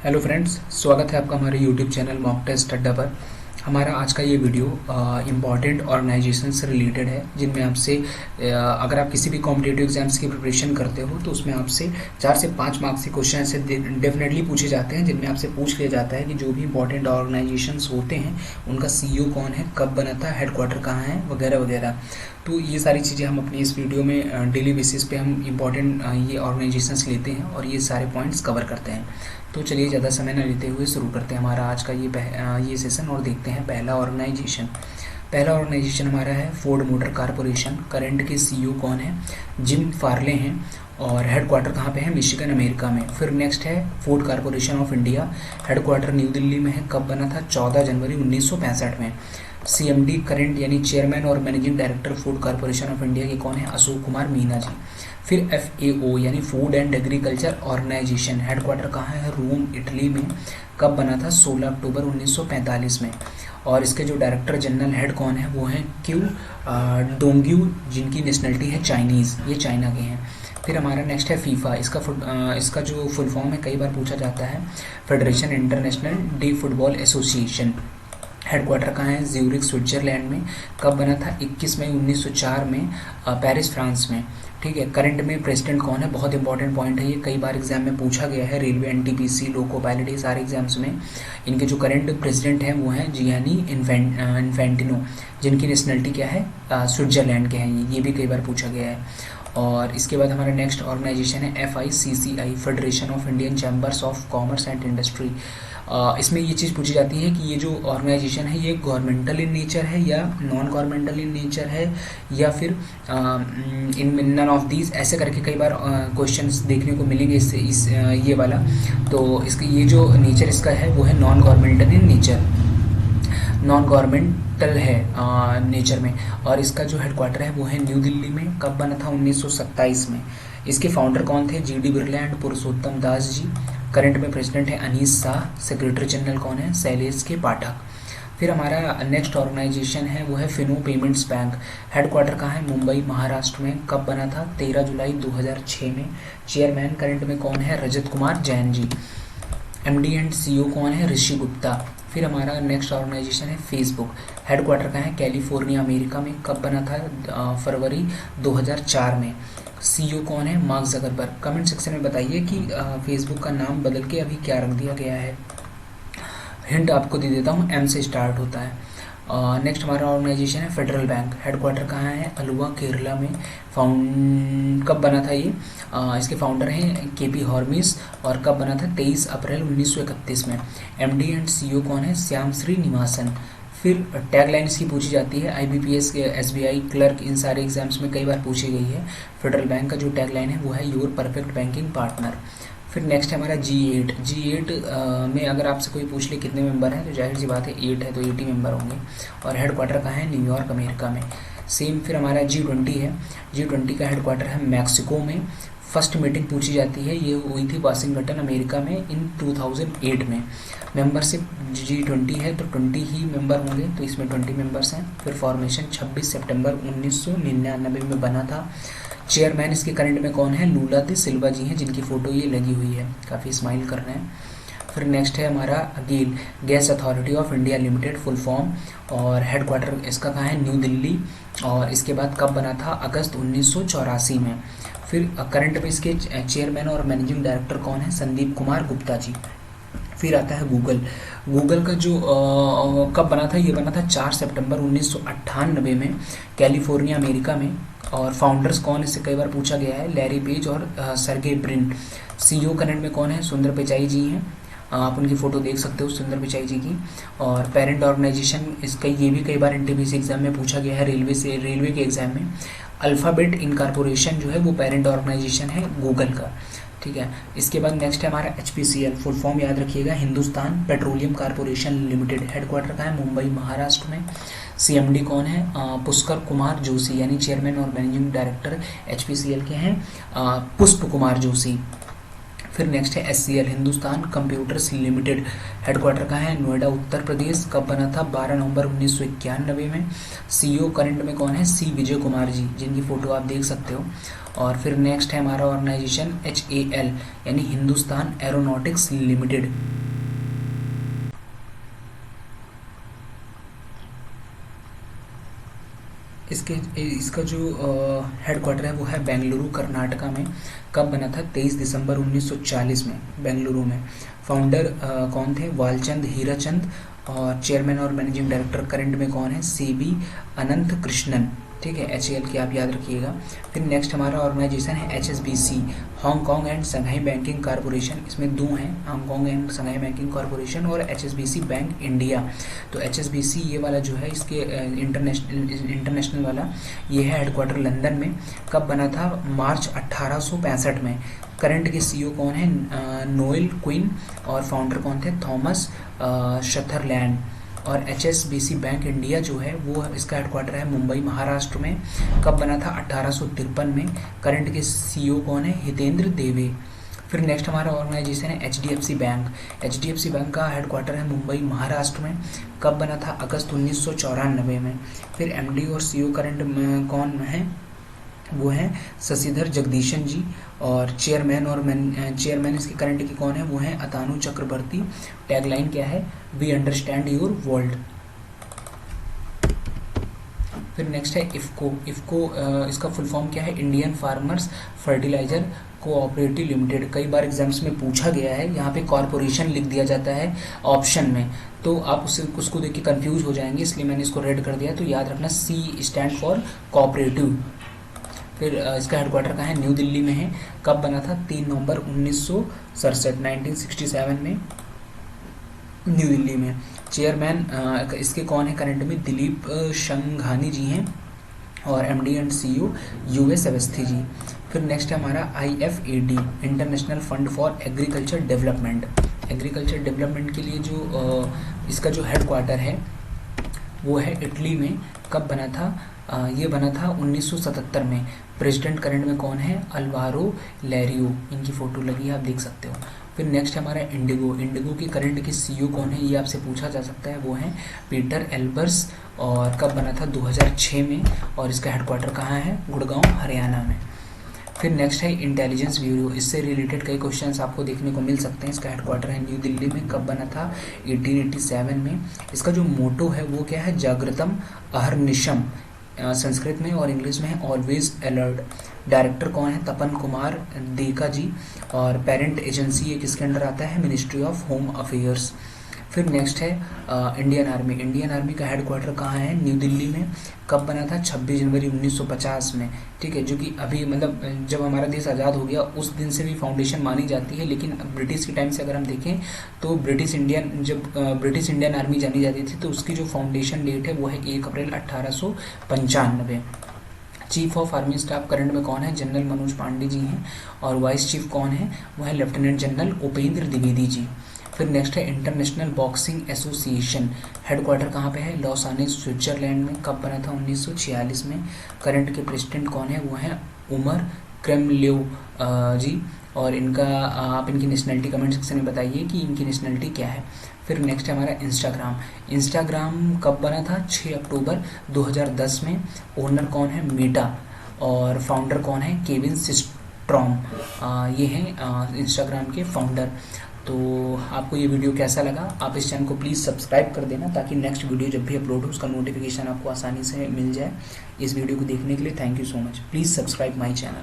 Hello friends, स्वागत है आपका हमारे यूट्यूब चैनल मॉक टेस्ट अड्डा पर। हमारा आज का ये वीडियो इम्पॉर्टेंट ऑर्गेनाइजेशन से रिलेटेड है, जिनमें आपसे अगर आप किसी भी कॉम्पिटिटिव एग्जाम्स की प्रिपरेशन करते हो तो उसमें आपसे 4 से 5 मार्क्स के क्वेश्चन ऐसे डेफिनेटली पूछे जाते हैं, जिनमें आपसे पूछ लिया जाता है कि जो भी इंपॉर्टेंट ऑर्गेनाइजेशंस होते हैं उनका सीईओ कौन है, कब बना था, हेडक्वार्टर कहाँ है, वगैरह वगैरह। तो ये सारी चीज़ें हम अपनी इस वीडियो में डेली बेसिस पे हम इम्पॉर्टेंट ये ऑर्गेनाइजेशंस लेते हैं और ये सारे पॉइंट्स कवर करते हैं। तो चलिए ज़्यादा समय न लेते हुए शुरू करते हैं हमारा आज का ये सेशन और देखते हैं पहला ऑर्गेनाइजेशन। पहला ऑर्गेनाइजेशन हमारा है फोर्ड मोटर कारपोरेशन। करंट के सीईओ कौन है? जिम फार्ले हैं और हेडक्वार्टर कहाँ पे है? मिशिगन, अमेरिका में। फिर नेक्स्ट है Ford corporation of India. Headquarter new Delhi में है। कब बना था? 14 जनवरी 1965 में। सीएमडी करंट यानी चेयरमैन और managing director food corporation of India के कौन है? अशोक कुमार मीना जी। फिर एफएओ यानी food and agriculture organization, headquarter कहाँ है? रोम, इटली में। कब बना था? 16 अक्टूबर 1945 में। और इसके जो डायरेक्टर जनरल हेड कौन है? वो हैं क्यू डोंग्यू, जिनकी नेशनलिटी है चाइनीज़, ये चाइना के हैं। फिर हमारा नेक्स्ट है फीफा। इसका जो फुल फॉर्म है कई बार पूछा जाता है, federation international D football association. Headquarter कहाँ है? ज्यूरिख, स्विट्जरलैंड में। कब बना था? 21 मई 1904 में, पेरिस, फ्रांस में। ठीक है। करंट में प्रेसिडेंट कौन है? बहुत इंपॉर्टेंट पॉइंट है ये, कई बार एग्जाम में पूछा गया है। रेलवे, एनटीपीसी, लोको पायलट, ये सारे एग्जाम्स में इनके जो करंट प्रेसिडेंट हैं वो हैं जियानी इन्फेंटिनो, जिनकी नेशनलिटी क्या है? स्विट्जरलैंड के हैं। ये भी कई बार पूछा गया है। और इसके बाद हमारा नेक्स्ट ऑर्गेनाइजेशन है FICCI, federation of Indian chambers of commerce and industry. इसमें ये चीज़ पूछी जाती है कि ये जो ऑर्गेनाइजेशन है ये गवर्नमेंटल इन नेचर है या नॉन गवर्नमेंटल इन नेचर है, या फिर इन नन ऑफ दीज, ऐसे करके कई बार क्वेश्चंस देखने को मिलेंगे इस ये वाला। तो इसका ये जो नेचर इसका है वो है non governmental in nature, non governmental है नेचर में। और इसका जो हेडक्वार्टर है वो है न्यू दिल्ली में। कब बना था? 1927 में। इसके फाउंडर कौन थे? GD Birla and Purushottam Das ji. Current में प्रेसिडेंट है अनीस शाह। सेक्रेटरी जनरल कौन है? शैलेश के पाठक। फिर हमारा नेक्स्ट ऑर्गेनाइजेशन है वो है फिनो पेमेंट्स बैंक। हेडक्वार्टर कहाँ है? मुंबई, महाराष्ट्र में। कब बना था? 13 जुलाई 2006 में। चेयरमैन करंट में कौन है? Rajat Kumar Jain ji. MD and CEO कौन है? ऋषि गुप्ता। फिर हमारा नेक्स्ट ऑर्गेनाइजेशन है फेसबुक। हेडक्वार्टर कहाँ है? कैलिफोर्निया, अमेरिका में। कब बना था? फरवरी 2004 में। CEO कौन है? Mark Zuckerberg. कमेंट सेक्शन में बताइए कि फेसबुक का नाम बदल के अभी क्या रख दिया गया है। हिंट आपको दे देता हूँ, M से स्टार्ट होता है। नेक्स्ट हमारा ऑर्गेनाइजेशन है फेडरल बैंक। हेडक्वार्टर कहाँ है? अलुवा, केरला में। कब बना था ये? इसके फाउंडर हैं KP हॉर्मिस। और कब बना था? 23 अप्रैल 1931 में। MD एंड CEO कौन है? श्याम श्री निवासन। फिर टैगलाइन इसकी पूछी जाती है IBPS के, SBI क्लर्क, इन सारे एग्जाम्स में कई बार पूछी गई है। फेडरल बैंक का जो टैगलाइन है वो है योर परफेक्ट बैंकिंग पार्टनर। फिर नेक्स्ट है हमारा G8 में अगर आपसे कोई पूछ ले कितने मेंबर हैं तो जाहिर सी बात है 8 है, तो 80 मेंबर होंगे। और हेडक्वार्टर कहाँ है? न्यूयॉर्क, अमेरिका में। सेम फिर हमारा G20 है। G20 का हेडक्वार्टर है मैक्सिको में। फर्स्ट मीटिंग पूछी जाती है, ये हुई थी वाशिंगटन, अमेरिका में इन 2008 में। मेंबरशिप G20 है तो 20 ही मेंबर होंगे, तो इसमें 20 मेंबर्स हैं। फिर फॉर्मेशन 26 सितंबर 1999 में बना था। चेयरमैन इसके करंट में कौन है? लूला दे सिल्वा जी हैं, जिनकी फ़ोटो ये लगी हुई है, काफ़ी स्माइल कर रहे हैं। फिर नेक्स्ट है हमारा GAIL, gas authority of India limited, full form. और हेडक्वार्टर इसका कहाँ है? न्यू दिल्ली। और इसके बाद कब बना था? अगस्त 1984 में। फिर करंट में इसके चेयरमैन और मैनेजिंग डायरेक्टर कौन है? संदीप कुमार गुप्ता जी। फिर आता है गूगल। गूगल का जो कब बना था? ये बना था 4 सितंबर 1998 में, कैलिफोर्निया, अमेरिका में। और फाउंडर्स कौन, इससे कई बार पूछा गया है, लैरी पेज और सर्गे ब्रिन। CEO करंट में कौन है? सुंदर पिचाई जी हैं, आप उनकी फ़ोटो देख सकते हो सुंदर पिचाई जी की। और पेरेंट ऑर्गेनाइजेशन इसका ये भी कई बार NTPC एग्जाम में पूछा गया है, रेलवे के एग्जाम में। अल्फ़ाबेट इनकॉर्पोरेशन जो है वो पेरेंट ऑर्गेनाइजेशन है गूगल का। ठीक है। इसके बाद नेक्स्ट है हमारा HPCL, फुल फॉर्म याद रखिएगा, Hindustan petroleum corporation limited. Headquarter का है मुंबई, महाराष्ट्र में। CMD कौन है? पुष्कर कुमार जोशी, यानी चेयरमैन और मैनेजिंग डायरेक्टर HPCL के हैं पुष्प कुमार जोशी। फिर नेक्स्ट है SCL Hindustan computers limited, headquarter कहाँ है? नोएडा उत्तर प्रदेश। कब बना था? 12 नवंबर 1991 में। CEO करंट में कौन है? C विजय कुमार जी, जिनकी फ़ोटो आप देख सकते हो। और फिर नेक्स्ट है हमारा ऑर्गेनाइजेशन HAL यानी हिंदुस्तान एरोनॉटिक्स लिमिटेड। इसका जो हेडक्वार्टर है वो है बेंगलुरु कर्नाटका में। कब बना था? 23 दिसंबर 1940 में बेंगलुरु में। फाउंडर कौन थे? वालचंद हीराचंद। और चेयरमैन और मैनेजिंग डायरेक्टर करंट में कौन है? CB अनंत कृष्णन। ठीक है, HAL की आप याद रखिएगा। फिर नेक्स्ट हमारा ऑर्गेनाइजेशन है HSBC Hong Kong and Shanghai banking corporation. इसमें दो हैं, Hong Kong and Shanghai banking corporation और HSBC बैंक इंडिया। तो HSBC ये वाला जो है इसके इंटरनेशनल वाला ये है हेडक्वार्टर लंदन में। कब बना था? मार्च 1865 में। करंट के CEO कौन है? Noel Quinn. और फाउंडर कौन थे? थॉमस शथरलैंड। और HSBC बैंक इंडिया जो है वो इसका हेडक्वार्टर है मुंबई महाराष्ट्र में। कब बना था? 1853 में। करंट के CEO कौन है? हितेंद्र देवे। फिर नेक्स्ट हमारा ऑर्गेनाइजेशन है HDFC बैंक। HDFC बैंक का हेडक्वार्टर है मुंबई महाराष्ट्र में। कब बना था? अगस्त 1994 में। फिर MD और CEO करंट में कौन है? वो हैं शशिधर जगदीशन जी। और चेयरमैन इसके करंट की कौन है? वो हैं अतानु चक्रवर्ती। टैगलाइन क्या है? We understand your world. फिर नेक्स्ट है इफ़को इसका फुल फॉर्म क्या है? Indian farmers fertiliser cooperative limited. कई बार एग्जाम्स में पूछा गया है, यहाँ पे कॉरपोरेशन लिख दिया जाता है ऑप्शन में, तो आप उसको देख के कन्फ्यूज हो जाएंगे, इसलिए मैंने इसको रेड कर दिया। तो याद रखना C स्टैंड फॉर कोऑपरेटिव। फिर इसका हेडक्वार्टर कहाँ है? न्यू दिल्ली में है। कब बना था? 3 नवंबर 1967 में न्यू दिल्ली में। चेयरमैन इसके कौन है करंट में? दिलीप शंघानी जी हैं। और MD and CEO US Awasthi ji. फिर नेक्स्ट है हमारा IFAD international fund for agriculture development. Agriculture development के लिए जो इसका जो हेडक्वार्टर है वो है इटली में। कब बना था? ये बना था 1977 में। प्रेसिडेंट करंट में कौन है? अल्वारो लेरियो, इनकी फ़ोटो लगी है, आप देख सकते हो। फिर नेक्स्ट हमारा इंडिगो की करंट के CEO कौन है? ये आपसे पूछा जा सकता है, वो हैं पीटर एल्बर्स। और कब बना था? 2006 में। और इसका हेडक्वार्टर कहाँ है? गुड़गांव हरियाणा में। फिर नेक्स्ट है इंटेलिजेंस ब्यूरो, इससे रिलेटेड कई क्वेश्चंस आपको देखने को मिल सकते हैं। इसका हेडक्वार्टर है न्यू दिल्ली में। कब बना था? 1887 में। इसका जो मोटो है वो क्या है? जागृतम अहर्निशम संस्कृत में, और इंग्लिश में है ऑलवेज अलर्ट। डायरेक्टर कौन है? तपन कुमार देका जी। और पेरेंट एजेंसी ये किसके अंडर आता है? Ministry of home affairs. फिर नेक्स्ट है इंडियन आर्मी। इंडियन आर्मी का हेडक्वार्टर कहाँ है? न्यू दिल्ली में। कब बना था? 26 जनवरी 1950 में। ठीक है, जो कि अभी मतलब जब हमारा देश आज़ाद हो गया उस दिन से भी फाउंडेशन मानी जाती है, लेकिन ब्रिटिश के टाइम से अगर हम देखें तो ब्रिटिश इंडियन आर्मी जानी जाती थी, तो उसकी जो फाउंडेशन डेट है वो है 1 अप्रैल 1895। Chief of army staff current में कौन है? जनरल मनोज पांडे जी हैं। और वाइस चीफ कौन है? वो है लेफ्टिनेंट जनरल उपेंद्र द्विवेदी जी। फिर नेक्स्ट है इंटरनेशनल बॉक्सिंग एसोसिएशन, हेडक्वार्टर कहाँ पे है? लॉसाने स्विट्जरलैंड में। कब बना था? 1946 में। करंट के प्रेसिडेंट कौन है? वो हैं उमर क्रेमल्यू जी। और आप इनकी नेशनलिटी कमेंट सेक्शन में बताइए कि इनकी नेशनलिटी क्या है। फिर नेक्स्ट है हमारा इंस्टाग्राम कब बना था? 6 अक्टूबर 2010 में। ओनर कौन है? मेटा। और फाउंडर कौन है? Kevin Systrom. ये हैं इंस्टाग्राम के फाउंडर। तो आपको ये वीडियो कैसा लगा? आप इस चैनल को प्लीज़ सब्सक्राइब कर देना, ताकि नेक्स्ट वीडियो जब भी अपलोड हो उसका नोटिफिकेशन आपको आसानी से मिल जाए। इस वीडियो को देखने के लिए thank you so much. Please subscribe my channel.